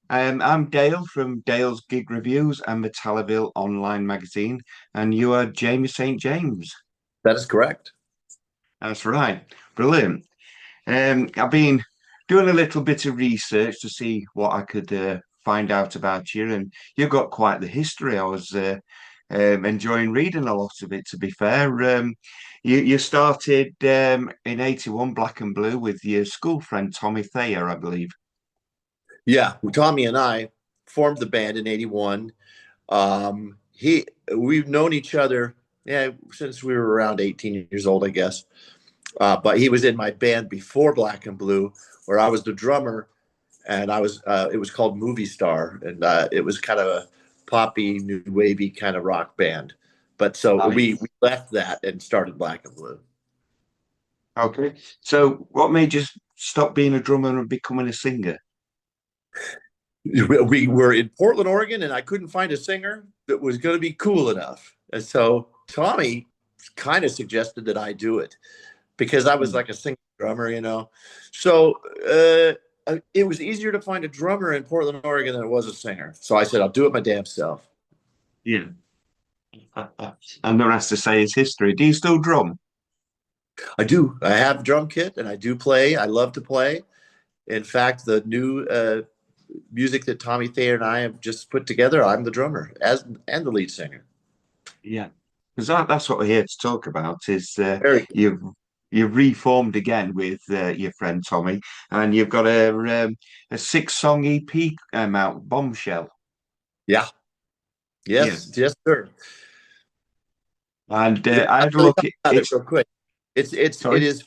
I'm Dale from Dale's Gig Reviews and the Talaville Online Magazine, and you are Jamie St. James. That is correct. That's right. Brilliant. I've been doing a little bit of research to see what I could find out about you, and you've got quite the history. I was enjoying reading a lot of it, to be fair. You started in '81, Black and Blue, with your school friend Tommy Thayer, I believe. Yeah, Tommy and I formed the band in '81. We've known each other, yeah, since we were around 18 years old, I guess. But he was in my band before Black and Blue, where I was the drummer, and it was called Movie Star, and it was kind of a poppy, new wavy kind of rock band. But so Oh, we left that and started Black and Blue. okay. So, what made you stop being a drummer and becoming a singer? We were in Portland, Oregon, and I couldn't find a singer that was going to be cool enough. And so Tommy kind of suggested that I do it because I was Hmm. like a singer drummer, you know. So it was easier to find a drummer in Portland, Oregon than it was a singer. So I said, I'll do it my damn self. Yeah. And the rest to say is history. Do you still drum? I do. I have a drum kit and I do play. I love to play. In fact, the new music that Tommy Thayer and I have just put together, I'm the drummer as and the lead singer. Yeah. Because that's what we're here to talk about is Very good. you've reformed again with your friend Tommy, and you've got a six-song EP out, Bombshell. Yeah. Yeah. Yes. Yes, sir. And Yeah, I I'll had a tell you look. about it It's real quick. It's it's it sorry. is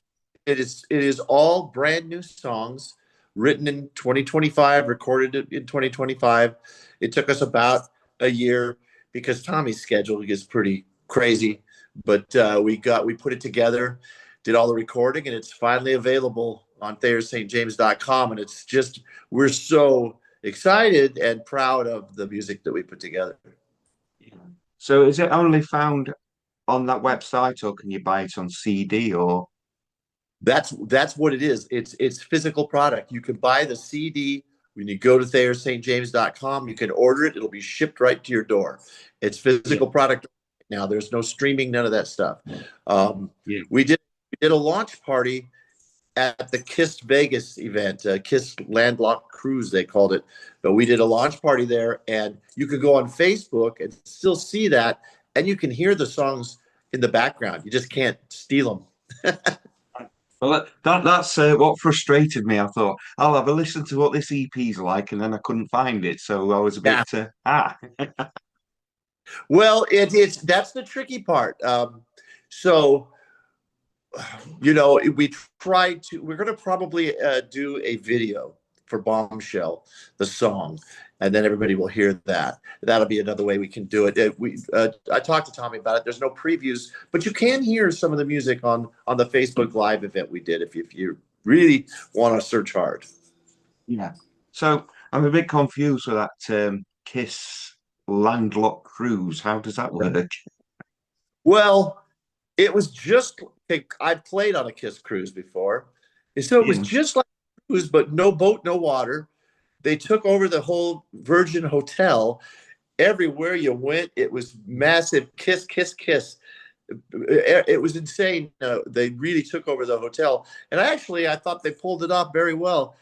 it is all brand new songs written in 2025, recorded in 2025. It took us about a year because Tommy's schedule is pretty crazy, but we put it together, did all the recording, and it's finally available on ThayerSt.James.com. And it's just we're so excited and proud of the music that we put together. So is it only found on that website, or can you buy it on CD? Or That's what it is. It's physical product. You can buy the CD when you go to ThayerSt.James.com. You can order it. It'll be shipped right to your door. It's yeah, physical product now. There's no streaming, none of that stuff. Um, yeah, we did a launch party at the KISS Vegas event, KISS Landlocked Cruise, they called it. But we did a launch party there, and you could go on Facebook and still see that, and you can hear the songs in the background. You just can't steal them. well, that's what frustrated me. I thought I'll have a listen to what this EP's like, and then I couldn't find it, so I was a bit Yeah. Well, it's that's the tricky part. So, we tried to. We're going to probably do a video for Bombshell, the song, and then everybody will hear that. That'll be another way we can do it. I talked to Tommy about it. There's no previews, but you can hear some of the music on the Facebook Live event we did if you really want to search hard. Yeah. So I'm a bit confused with that Kiss landlocked cruise. How does that work? Well, it was just like I'd played on a Kiss cruise before. And so it was Yeah. just like a cruise, but no boat, no water. They took over the whole Virgin Hotel. Everywhere you went, it was massive kiss, kiss, kiss. It was insane. They really took over the hotel. And actually, I thought they pulled it off very well.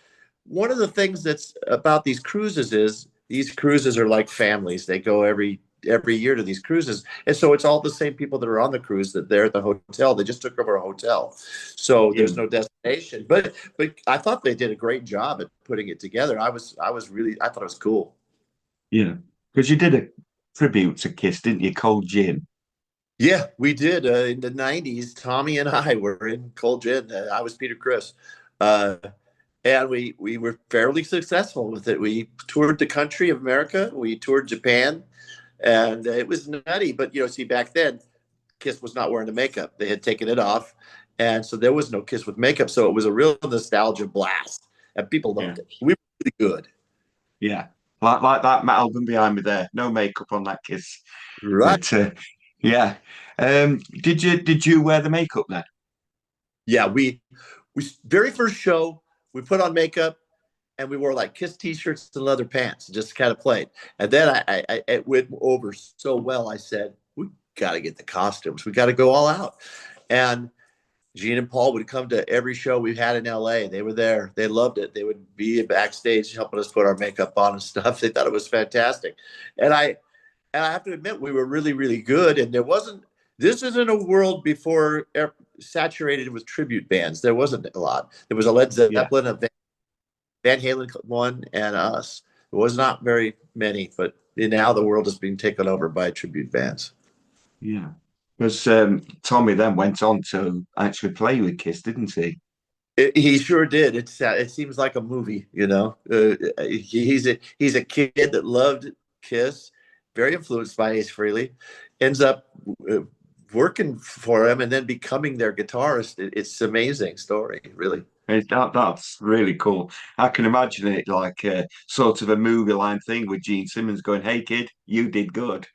One of the things that's about these cruises is these cruises are like families. They go every year to these cruises, and so it's all the same people that are on the cruise that they're at the hotel. They just took over a hotel, so Yeah. there's no destination. But I thought they did a great job at putting it together. I was really I thought it was cool. Yeah. Because you did a tribute to Kiss, didn't you? Cold Gin. Yeah, we did in the '90s. Tommy and I were in Cold Gin. I was Peter Chris. Uh, and we were fairly successful with it. We toured the country of America. We toured Japan, and it was nutty. But see, back then, Kiss was not wearing the makeup; they had taken it off, and so there was no Kiss with makeup. So it was a real nostalgia blast, and people Yeah. loved it. We were really good, Yeah. Like that album behind me there. No makeup on that Kiss. right? But yeah. Did you wear the makeup then? Yeah, we very first show we put on makeup. and we wore like Kiss t-shirts and leather pants and just kind of played. And then it went over so well. I said, we got to get the costumes. We got to go all out. And Gene and Paul would come to every show we've had in LA. They were there. They loved it. They would be backstage helping us put our makeup on and stuff. They thought it was fantastic. And I have to admit, we were really, really good. And this isn't a world before saturated with tribute bands. There wasn't a lot. There was a Led Yeah, Zeppelin, a Van Halen one, and us. It was not very many, but now the world is being taken over by tribute bands. yeah. Because Tommy then went on to actually play with Kiss, didn't he? He sure did. It seems like a movie, you know. He's a kid that loved Kiss, very influenced by Ace Frehley, ends up uh, working for him and then becoming their guitarist. It's an amazing story, really. That's really cool. I can imagine it like sort of a movie line thing with Gene Simmons going, "Hey kid, you did good."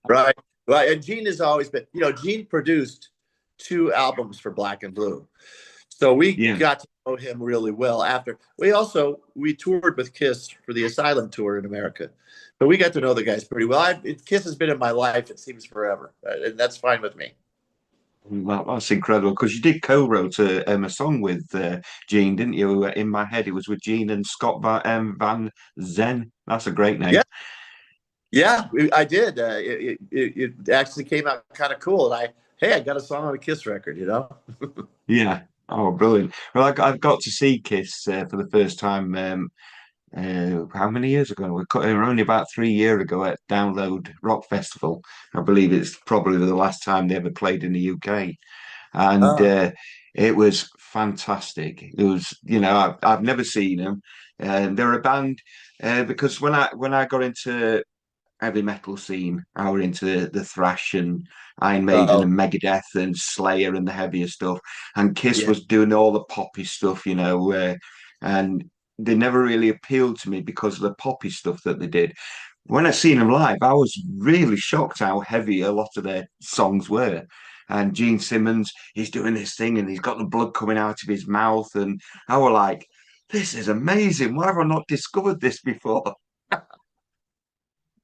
Right, right. And Gene has always been, Gene produced two albums for Black and Blue. So we Yeah. got to know him really well after. We toured with Kiss for the Asylum tour in America. But we got to know the guys pretty well. Kiss has been in my life, it seems forever. And that's fine with me. That's incredible because you did co-wrote a song with Gene, didn't you? In my head, it was with Gene and Scott Van Zen. That's a great name. Yeah, yeah, I did. It actually came out kind of cool. And hey, I got a song on a Kiss record, you know? Yeah. Oh, brilliant. Well, I've got to see Kiss for the first time. How many years ago? We were only about 3 years ago at Download Rock Festival. I believe it's probably the last time they ever played in the UK, and Uh, it was fantastic. It was, I've never seen them, and they're a band because when I got into heavy metal scene, I were into the thrash and Iron Maiden oh, and Megadeth and Slayer and the heavier stuff, and Kiss yeah. was doing all the poppy stuff, and they never really appealed to me because of the poppy stuff that they did. When I seen them live, I was really shocked how heavy a lot of their songs were. And Gene Simmons, he's doing this thing and he's got the blood coming out of his mouth. And I was like, this is amazing. Why have I not discovered this before?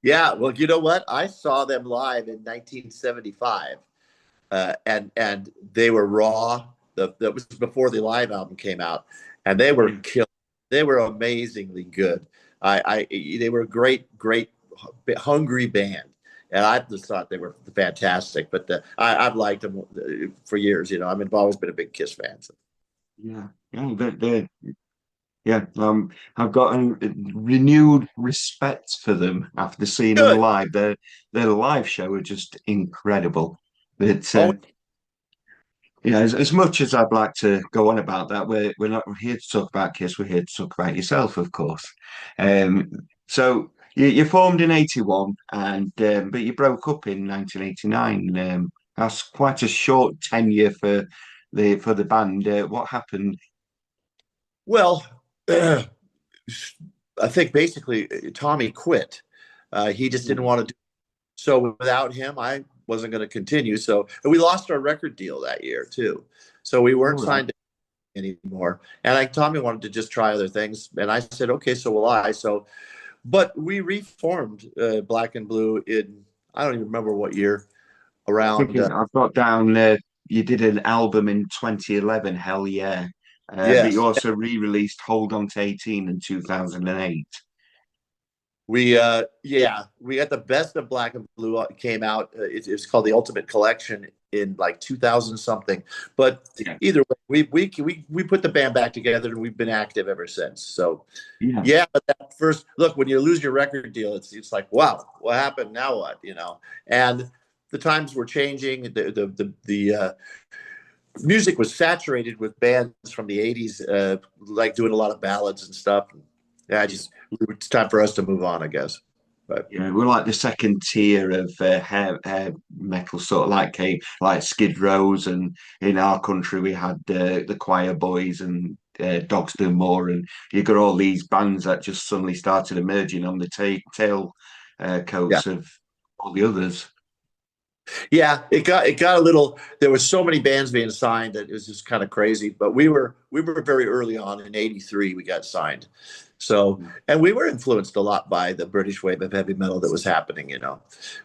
Yeah, well, you know what? I saw them live in 1975, and they were raw. That was before the live album came out, and they were Yeah. killed. They were amazingly good. They were a great, hungry band, and I just thought they were fantastic. But I've liked them for years. I've always been a big Kiss fan. So. Yeah, yeah, yeah. I've got a renewed respect for them after seeing them Good. live. Their live show are just incredible. It's Oh, yeah, as much as I'd like to go on about that, we're not here to talk about Kiss. We're here to talk about yourself, of course. Um, so you formed in '81, and but you broke up in 1989. That's quite a short tenure for the band. What happened? well, I think basically Tommy quit. He just didn't want to do. So without him, I wasn't going to continue. So and we lost our record deal that year too. So we weren't All right. signed anymore. And Tommy wanted to just try other things, and I said, okay, so will I. So, but we reformed Black and Blue in I don't even remember what year. I think Around I've got down you did an album in 2011, hell yeah. But you yes, also re-released Hold On to 18 in 2008. we got the best of Black and Blue came out. It's called the Ultimate Collection in like 2000 something. But Yeah. either way, we put the band back together and we've been active ever since. So Yeah. yeah, but that first look when you lose your record deal, it's like wow, what happened? Now what? And the times were changing. The music was saturated with bands from the 80s, like doing a lot of ballads and stuff. Yeah, it's time for us to move on, I guess. But Yeah, we're like the second tier of hair metal, sort of like Skid Rows, and in our country we had the Choir Boys and Dogs Do More, and you got all these bands that just suddenly started emerging on the tail yeah, coats of all the others. Yeah, it got a little. There was so many bands being signed that it was just kind of crazy. But we were very early on in '83. We got signed, so and we were influenced a lot by the British wave of heavy metal that was happening.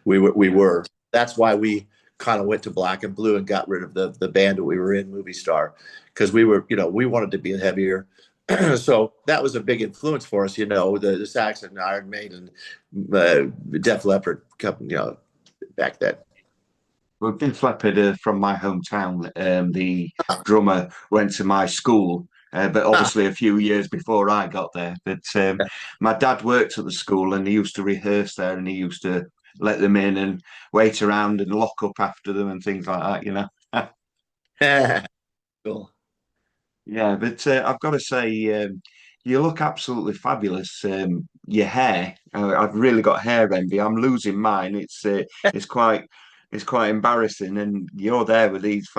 We were we Yeah. were. That's why we kind of went to Black and Blue and got rid of the band that we were in, Movie Star, because we wanted to be heavier. So that was a big influence for us. The Saxon, Iron Maiden, Def Leppard, back then. Well, Vince Leppard from my hometown, the drummer went to my school, but obviously a few years before I got there. But my dad worked at the school and he used to rehearse there and he used to let them in and wait around and lock up after them and things like that. Cool. Yeah, but I've got to say, you look absolutely fabulous. Your hair, I've really got hair envy. I'm losing mine. It's quite embarrassing. And you're there with these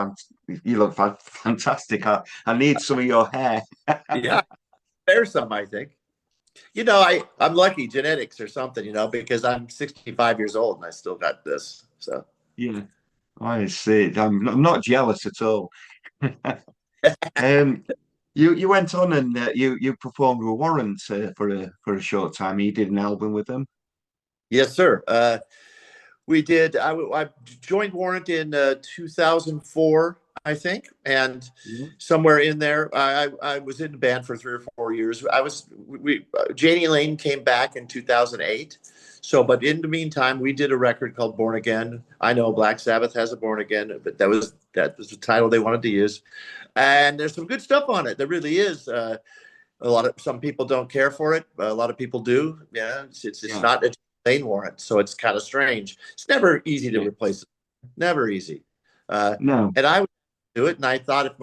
you look fantastic. I need some of your hair. Yeah, there's some, I think. I'm lucky, genetics or something, because I'm 65 years old and I still got this. So Yeah, I see. I'm not jealous at all. Um, you went on and you performed with Warrant for a short time. You did an album with them. yes, sir. We did. I joined Warrant in 2004, I think, and Yeah. somewhere in there, I was in the band for 3 or 4 years. Janie Lane came back in 2008. So, but in the meantime, we did a record called Born Again. I know Black Sabbath has a Born Again, but that was the title they wanted to use. And there's some good stuff on it. There really is. Some people don't care for it. A lot of people do. Yeah, it's Yeah. not a lane warrant, so it's kind of strange. It's never easy to Yeah. replace it. Never easy. Uh, No. and I would do it, and I thought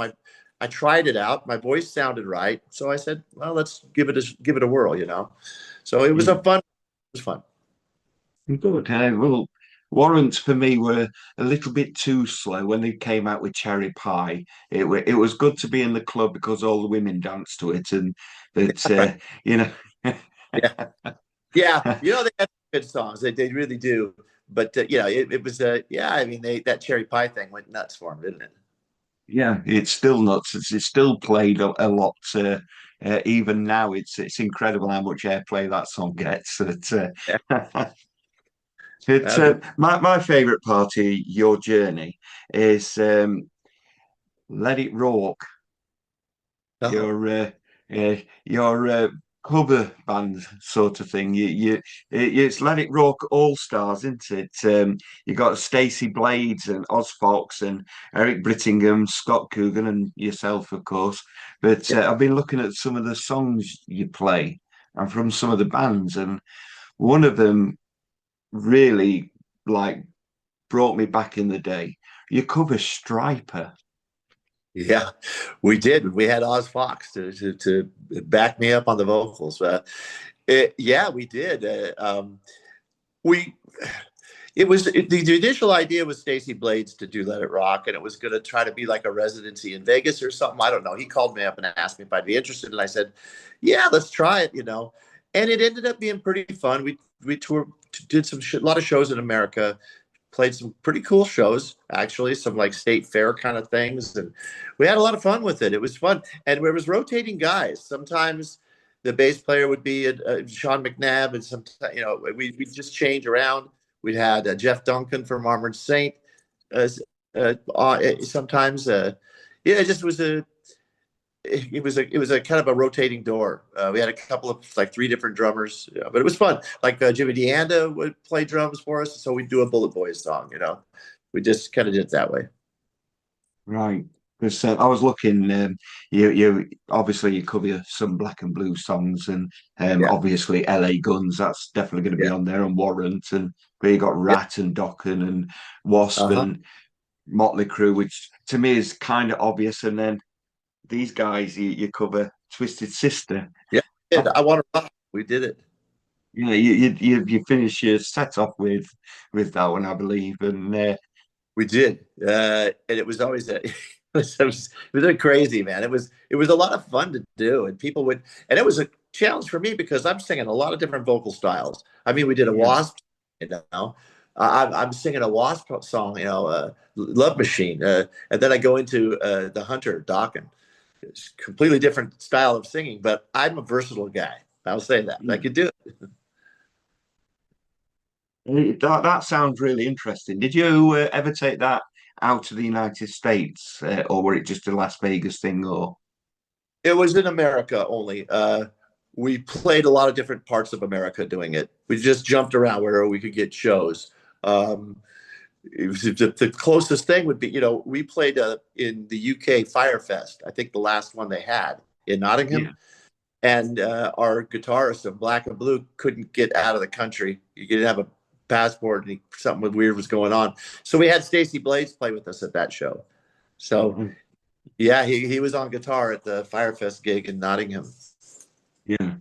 I tried it out. My voice sounded right, so I said, well, let's give it a whirl. So it was Yeah. it was fun. Good. Well, Warrants for me were a little bit too slow when they came out with Cherry Pie. It was good to be in the club because all the women danced to it, and but you know, Yeah, yeah. They have good songs. They really do. But it was yeah. I mean, that cherry pie thing went nuts for them, didn't it? yeah, it's still nuts. It's still played a lot. Even now, it's incredible how much airplay that song gets. Yeah. It's Uh, my favorite part of your journey is Let It Rock. oh, Your cover band sort of thing. It's Let It Rock All Stars, isn't it? You got Stacey Blades and Oz Fox and Eric Brittingham, Scott Coogan, and yourself, of course. But yeah. I've been looking at some of the songs you play and from some of the bands, and one of them really like brought me back in the day. You cover Striper. Yeah, we did. We had Oz Fox to back me up on the vocals. Yeah, we did. We the initial idea was Stacey Blades to do Let It Rock, and it was going to try to be like a residency in Vegas or something. I don't know. He called me up and asked me if I'd be interested, and I said, "Yeah, let's try it." And it ended up being pretty fun. We did a lot of shows in America, played some pretty cool shows, actually, some like state fair kind of things. And we had a lot of fun with it. It was fun. And it was rotating guys. Sometimes the bass player would be Sean McNabb, and sometimes, we'd just change around. We had Jeff Duncan from Armored Saint. Uh, Sometimes, yeah, it just was it was a kind of a rotating door. We had a couple of like three different drummers, but it was fun. Like Jimmy DeAnda would play drums for us, so we'd do a Bullet Boys song. We just kind of did it that way. Right. Because I was looking, you obviously you cover some black and blue songs, and Yeah, obviously LA Guns. That's definitely going to be yeah, on there, and Warrant, and where you got yeah. Rat and Dokken and Wasp Uh huh. and Motley Crue, which to me is kind of obvious. And then these guys, you cover Twisted Sister. Yeah, I want to rock. We did it. Yeah, you finish your set off with that one, I believe, and We did, and it was always it was crazy, man. It was a lot of fun to do, and and it was a challenge for me because I'm singing a lot of different vocal styles. I mean, we did a yeah, Wasp, you know, I'm singing a Wasp song, Love Machine, and then I go into the Hunter Dokken. It's a completely different style of singing, but I'm a versatile guy. I'll say that I Yeah. could do it. That sounds really interesting. Did you ever take that out to the United States, or were it just a Las Vegas thing? Or It was in America only. We played a lot of different parts of America doing it. We just jumped around wherever we could get shows. Um, it was the closest thing would be, we played in the UK Firefest. I think the last one they had in Nottingham, yeah, and our guitarist of Black and Blue couldn't get out of the country. He didn't have a passport, and something weird was going on. So we had Stacey Blades play with us at that show. So Mhm. yeah, he was on guitar at the Firefest gig in Nottingham. Yeah.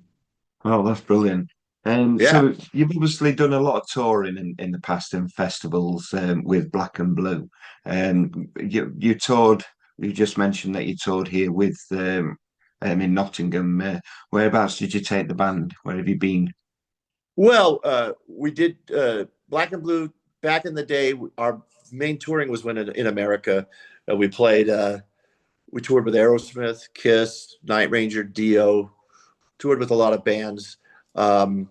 Oh, that's brilliant. And Yeah. so you've obviously done a lot of touring in the past and festivals with Black and Blue. You toured. You just mentioned that you toured here with in Nottingham. Whereabouts did you take the band? Where have you been? Well, we did Black and Blue back in the day. Our main touring was when in America. We played. We toured with Aerosmith, Kiss, Night Ranger, Dio. Toured with a lot of bands. Um,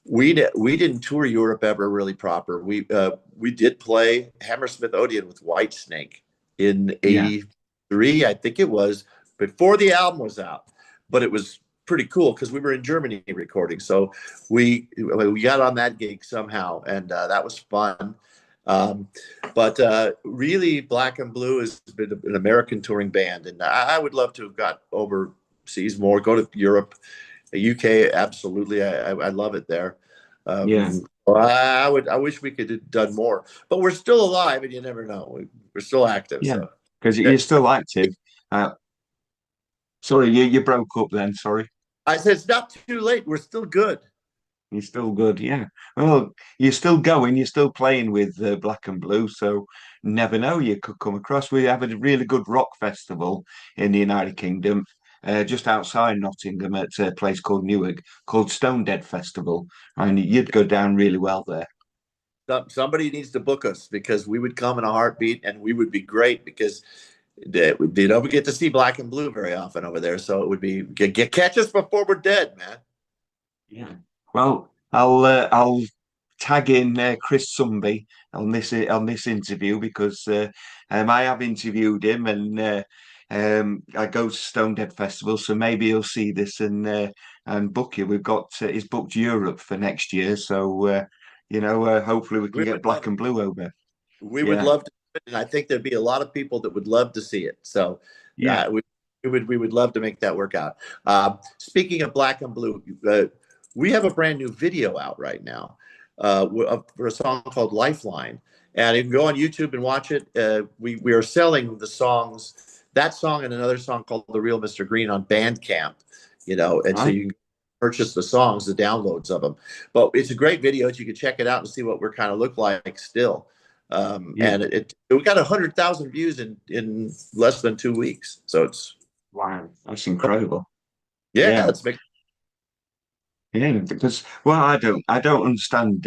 we didn't tour Europe ever really proper. We did play Hammersmith Odeon with Whitesnake in Yeah, '83, I think it was, before the album was out. But it was pretty cool because we were in Germany recording, so we got on that gig somehow, and that was fun. Um, but really, Black and Blue has been an American touring band, and I would love to have got overseas more, go to Europe. The UK, absolutely. I love it there. yeah, Well, I wish we could have done more, but we're still alive, and you never know. We're still active. yeah. So Because yeah. you're still active. Uh, Sorry, you broke up then. Sorry. I said it's not too late. We're still good. You're still good, yeah. Well, you're still going, you're still playing with Black and Blue, so never know, you could come across. We have a really good rock festival in the United Kingdom, just outside Nottingham at a place called Newark, called Stone Dead Festival, and you'd go down really well there. Somebody needs to book us because we would come in a heartbeat, and we would be great because they don't get to see Black and Blue very often over there. So it would be catch us before we're dead, man. Yeah. Well, I'll tag in Chris Sumby on this interview because I have interviewed him and I go to Stone Dead Festival, so maybe he'll see this and book you. We've got he's booked Europe for next year, so hopefully we can We get would love Black it. and Blue over. We would Yeah, love to, and I think there'd be a lot of people that would love to see it. So yeah. uh, we, we would love to make that work out. Speaking of Black and Blue, we have a brand new video out right now for a song called Lifeline, and you can go on YouTube and watch it. We are selling the songs, that song and another song called The Real Mr. Green on Bandcamp, and so Right. you can purchase the songs, the downloads of them. But it's a great video. You can check it out and see what we're kind of look like still. Yeah. And we got 100,000 views in less than 2 weeks. So it's Wow, that's incredible. yeah, Yeah. it's big. Yeah, because well, I don't understand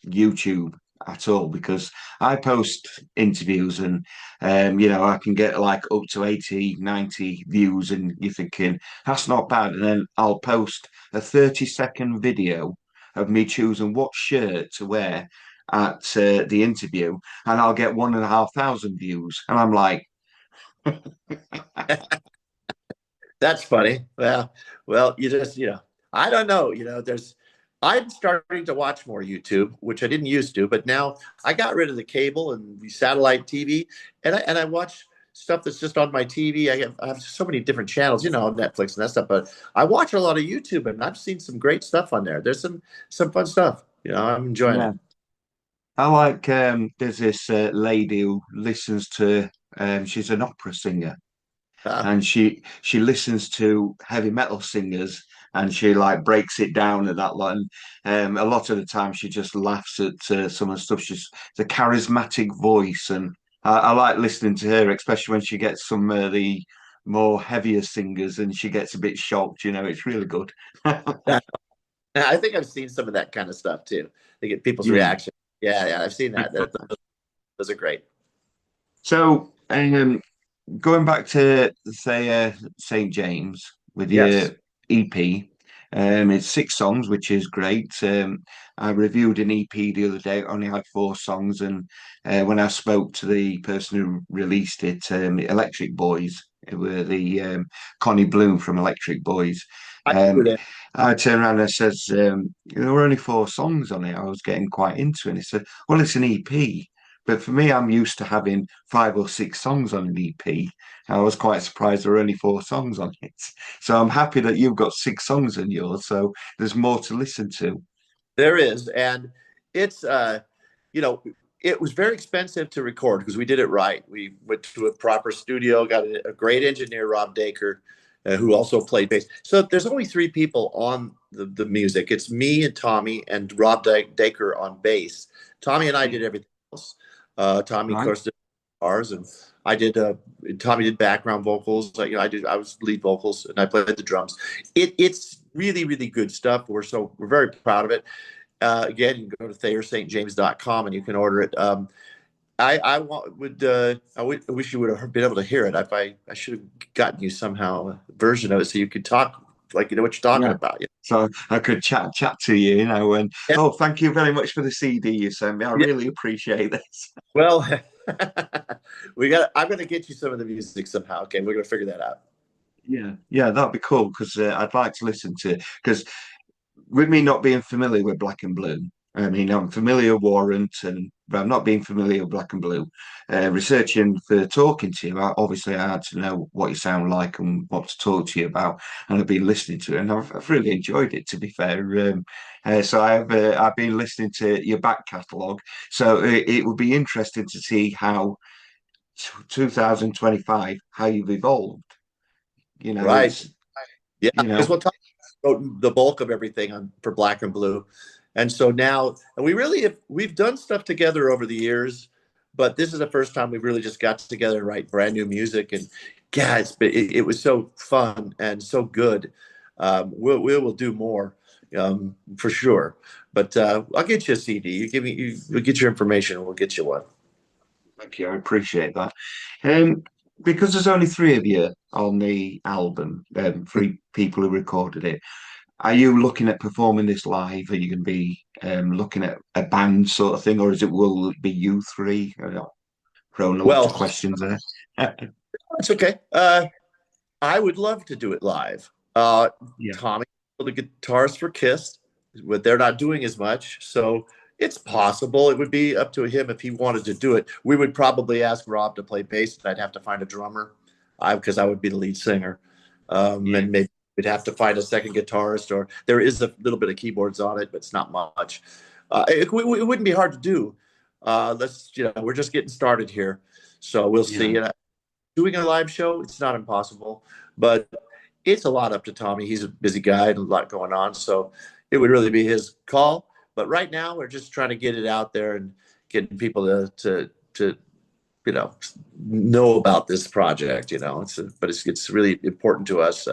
YouTube at all because I post interviews and I can get like up to 80, 90 views and you're thinking that's not bad. And then I'll post a 30-second video of me choosing what shirt to wear at the interview and I'll get 1,500 views. And I'm like, That's funny. Well, I don't know. I'm starting to watch more YouTube, which I didn't used to, but now I got rid of the cable and the satellite TV, and I watch stuff that's just on my TV. I have so many different channels, Netflix and that stuff, but I watch a lot of YouTube, and I've seen some great stuff on there. There's some fun stuff. I'm enjoying yeah. it. I like there's this lady who listens to she's an opera singer Uh, and she listens to heavy metal singers and she like breaks it down and that lot. And a lot of the time she just laughs at some of the stuff. She's the charismatic voice, and I like listening to her, especially when she gets some of the more heavier singers and she gets a bit shocked. It's really good. I think I've seen some of that kind of stuff too. They get people's Yeah, reaction. Yeah, yeah, I've seen that. Those are great. So, going back to say St. James with your Yes. EP, it's 6 songs, which is great. I reviewed an EP the other day, it only had 4 songs, and when I spoke to the person who released it, Electric Boys, who were the Connie Bloom from Electric Boys, I um, hear that. I turned around and I says, there were only 4 songs on it. I was getting quite into it. And he said, well, it's an EP. But for me, I'm used to having 5 or 6 songs on an EP. I was quite surprised there were only 4 songs on it. So I'm happy that you've got 6 songs in yours. So there's more to listen to. There is, and it's you know, it was very expensive to record because we did it right. We went to a proper studio, got a great engineer, Rob Dacre, who also played bass. So there's only 3 people on the music. It's me and Tommy and Rob Dacre on bass. Tommy and I Yeah. did everything else. Tommy, of Right. course, did ours, and I did. Tommy did background vocals. Like, I was lead vocals, and I played the drums. It's really, really good stuff. We're very proud of it. Again, you can go to ThayerSt.James.com and you can order it. I wish you would have been able to hear it. If I should have gotten you somehow a version of it so you could talk like you know what you're talking Yeah. about. So I could chat to you, and Yeah. oh, thank you very much for the CD you sent me. I Yeah. really appreciate this. Well, I'm gonna get you some of the music somehow. Okay, we're gonna figure that out. Yeah, yeah, that'd be cool because I'd like to listen to it. Because with me not being familiar with Black and Blue, I mean, I'm familiar with Warrant, but I'm not being familiar with Black and Blue. Researching for talking to you, obviously, I had to know what you sound like and what to talk to you about, and I've been listening to it, and I've really enjoyed it. To be fair, so I've been listening to your back catalogue, so it would be interesting to see how 2025 how you've evolved. Right. It's Yeah, you because know, we'll talk about the bulk of everything for Black and Blue, and so now, and we've done stuff together over the years, but this is the first time we've really just got together and write brand new music, and yeah, it was so fun and so good. We'll do more for sure, but I'll get you a CD. We'll get your information, and we'll get you one. thank you. I appreciate that. Because there's only 3 of you on the album, 3 people who recorded it. Are you looking at performing this live? Are you going to be looking at a band sort of thing, or will it be you three? Throwing a lot of Well, questions there. it's okay. I would love to do it live. Yeah, Tommy, the guitarist for Kiss, but they're not doing as much, so it's possible. It would be up to him if he wanted to do it. We would probably ask Rob to play bass, and I'd have to find a drummer, because I would be the lead singer, yeah, and maybe we'd have to find a second guitarist, or there is a little bit of keyboards on it, but it's not much. It wouldn't be hard to do. We're just getting started here, so we'll yeah, see. And doing a live show, it's not impossible, but it's a lot up to Tommy. He's a busy guy and a lot going on, so it would really be his call. But right now, we're just trying to get it out there and getting people to you know about this project. But it's really important to us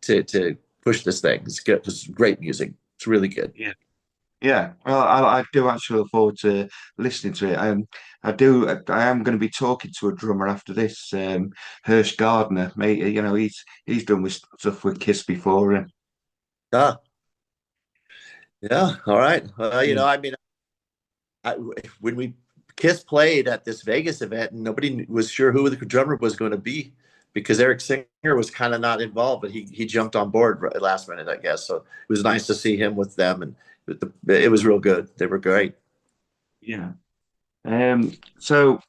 to push this thing. It's good. It's great music. It's really good. yeah. Yeah, well, I do actually look forward to listening to it. I am going to be talking to a drummer after this, Hirsch Gardner. Mate, he's done with stuff with Kiss before, and Ah, yeah. All right. yeah, I mean, I, when we Kiss played at this Vegas event, and nobody was sure who the drummer was going to be because Eric Singer was kind of not involved, but he jumped on board right last minute, I guess. So it was nice to see him with them, and it was real good. They were great. yeah. So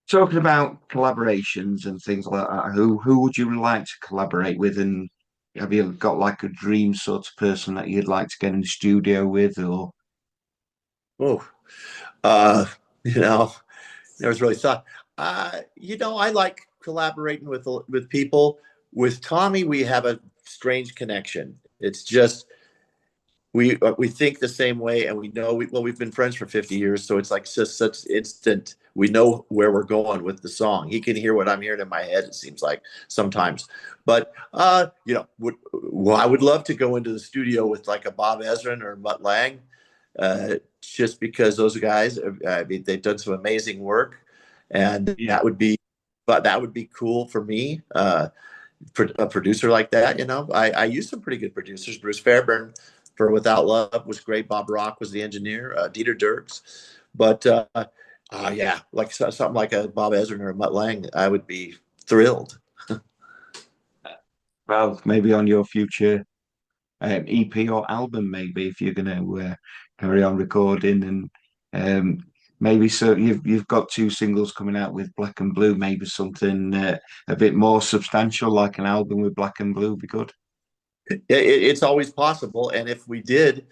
talking about collaborations and things like that, who would you like to collaborate with, and have you got like a dream sort of person that you'd like to get in the studio with, or Oh, uh, you know, it was really thought. I like collaborating with people. With Tommy, we have a strange connection. It's just we think the same way, and we know we've been friends for 50 years, so it's like just such instant. We know where we're going with the song. He can hear what I'm hearing in my head, it seems like sometimes. But I would love to go into the studio with like a Bob Ezrin or Mutt Lang, just because those guys, I mean, they've done some amazing work, and Yeah. that would be cool for me. A producer like that, you know, I used some pretty good producers. Bruce Fairburn for Without Love was great. Bob Rock was the engineer. Dieter Dirks, but yeah, like something like a Bob Ezrin or a Mutt Lange, I would be thrilled. Well, maybe on your future EP or album, maybe if you're going to carry on recording, and maybe so you've got two singles coming out with Black and Blue, maybe something a bit more substantial, like an album with Black and Blue, would be good. It's always possible, and if we did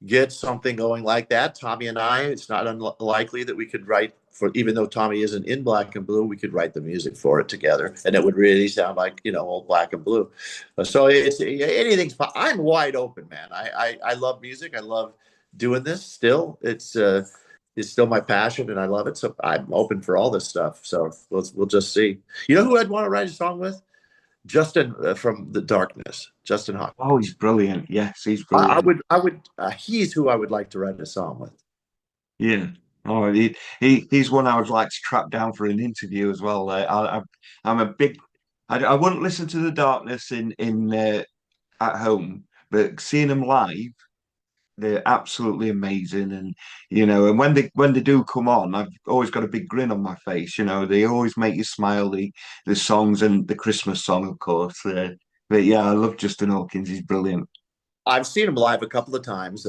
get something going like that, Tommy and I, it's not unlikely that we could write for, even though Tommy isn't in Black and Blue, we could write the music for it together, and it would really sound like, you know, old Black and Blue. So it's anything's. I'm wide open, man. I love music. I love doing this. Still, it's still my passion, and I love it. So I'm open for all this stuff. So we'll just see. You know who I'd want to write a song with? Justin from The Darkness. Justin Oh, he's Hawkins. brilliant. Yes, he's brilliant. He's who I would like to write a song with. Yeah. Oh, he's one I would like to track down for an interview as well. I'm a big. I wouldn't listen to The Darkness in at home, but seeing them live, they're absolutely amazing. And and when they do come on, I've always got a big grin on my face. They always make you smile. The songs and the Christmas song, of course. But yeah, I love Justin Hawkins. He's brilliant. I've seen them live a couple of times.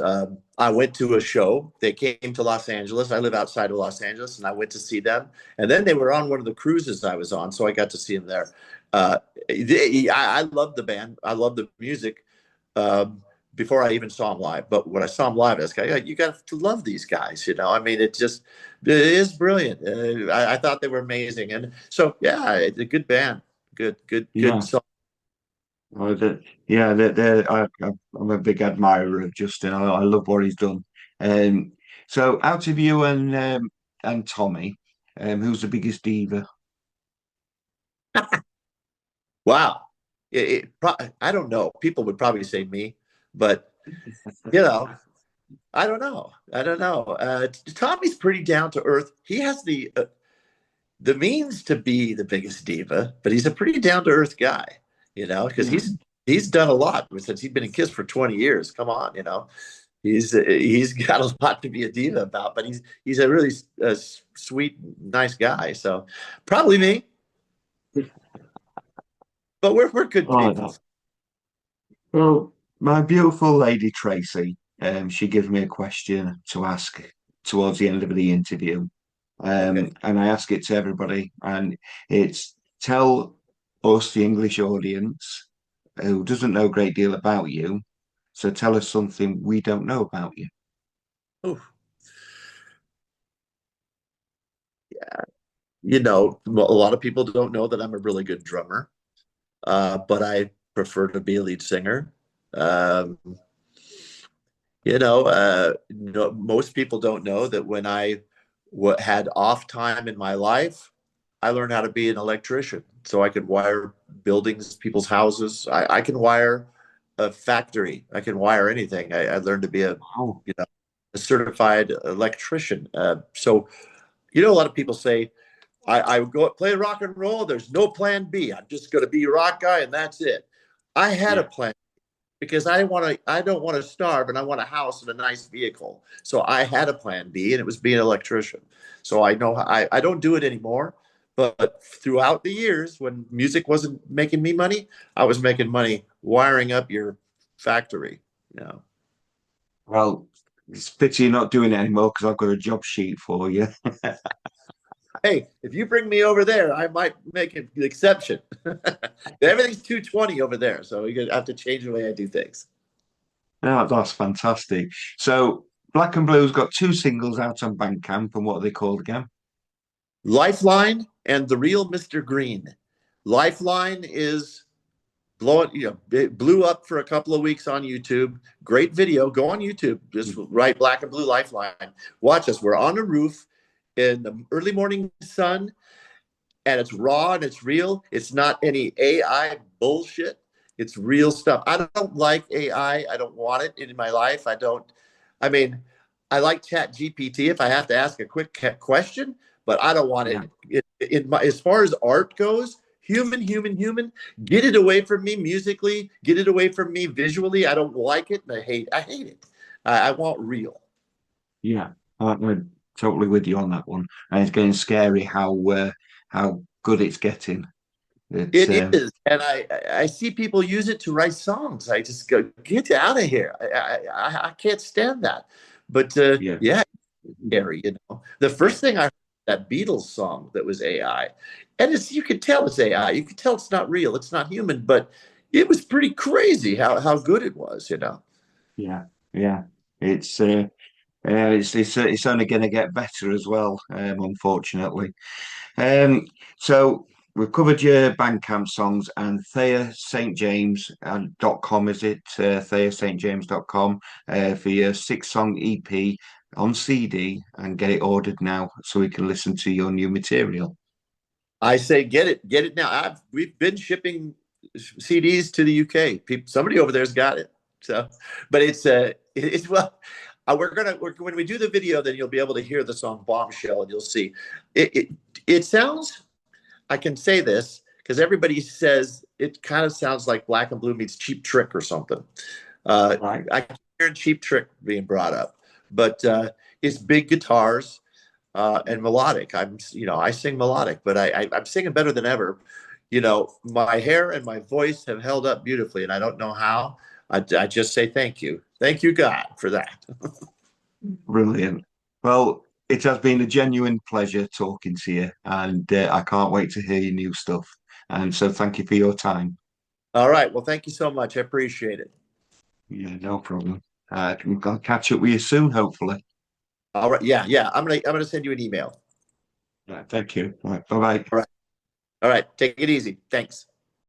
I went to a show. They came to Los Angeles. I live outside of Los Angeles, and I went to see them. And then they were on one of the cruises I was on, so I got to see them there. I love the band. I love the music. Before I even saw them live, but when I saw them live, I was like, you got to love these guys. I mean, it is brilliant. I thought they were amazing, and so yeah, it's a good band. Good Yeah. song. Oh, yeah, I'm a big admirer of Justin. I love what he's done. So out of you and Tommy, who's the biggest diva? Wow. I don't know. People would probably say me, but you know, I don't know. I don't know. Tommy's pretty down to earth. He has the means to be the biggest diva, but he's a pretty down to earth guy. Because Yeah. he's done a lot since he's been in Kiss for 20 years. Come on, he's got a lot to be a diva about, but he's a really sweet, nice guy. So probably me, but we're good Oh, people. no. Well, my beautiful lady Tracy, she gave me a question to ask towards the end of the interview. Okay. And I ask it to everybody, and it's tell us, the English audience, who doesn't know a great deal about you, so tell us something we don't know about you. Ooh. A lot of people don't know that I'm a really good drummer, but I prefer to be a lead singer. Um, no, most people don't know that when I had off time in my life, I learned how to be an electrician. So I could wire buildings, people's houses. I can wire a factory. I can wire anything. I learned to be Oh, a certified electrician. So, a lot of people say, I go play rock and roll. There's no plan B. I'm just going to be a rock guy and that's it. I had a yeah. plan because I don't want to starve and I want a house and a nice vehicle. So I had a plan B and it was being an electrician. So I know I don't do it anymore, but throughout the years when music wasn't making me money, I was making money wiring up your factory. Well, it's a pity you're not doing it anymore because I've got a job sheet for you. Hey, if you bring me over there, I might make an exception. Everything's 220 over there, so you have to change the way I do things. Yeah, that's fantastic. So Black and Blue's got two singles out on Bandcamp, and what are they called again? Lifeline and The Real Mr. Green. Lifeline is blowing, it blew up for a couple of weeks on YouTube. Great video. Go on YouTube. Just write Black and Blue Lifeline. Watch us. We're on a roof in the early morning sun, and it's raw and it's real. It's not any AI bullshit. It's real stuff. I don't like AI. I don't want it in my life. I don't. I mean, I like Chat GPT if I have to ask a quick question, but I don't want Yeah. it in my, as far as art goes. Human. Get it away from me musically. Get it away from me visually. I don't like it, and I hate it. I want real. Yeah, I'm totally with you on that one. And it's getting scary how good it's getting. It's It is, and I see people use it to write songs. I just go, get out of here. I can't stand that. But yeah, yeah, scary. You know, the yeah, first thing I heard that Beatles song that was AI, and it's you could tell it's AI. You could tell it's not real. It's not human. But it was pretty crazy how good it was. You know. yeah, yeah. It's it's only going to get better as well, unfortunately. Um, so we've covered your Bandcamp songs and Thea St James .com, is it? TheaSt James.com for your 6 song EP on CD and get it ordered now so we can listen to your new material. I say get it now. We've been shipping CDs to the UK. People, somebody over there's got it. So, but it's well, when we do the video, then you'll be able to hear the song Bombshell, and you'll see it. It sounds. I can say this because everybody says it kind of sounds like Black and Blue meets Cheap Trick or something. Right. I can hear Cheap Trick being brought up, but it's big guitars and melodic. I sing melodic, but I'm singing better than ever. You know, my hair and my voice have held up beautifully, and I don't know how. I just say thank you, God, for that. Brilliant. Well, it has been a genuine pleasure talking to you, and I can't wait to hear your new stuff. And so, thank you for your time. All right, well, thank you so much. I appreciate it. Yeah, no problem. I'll catch up with you soon, hopefully. All right, yeah. I'm gonna send you an email. Right, thank you. Right, bye bye. All right, all right. Take it easy. Thanks.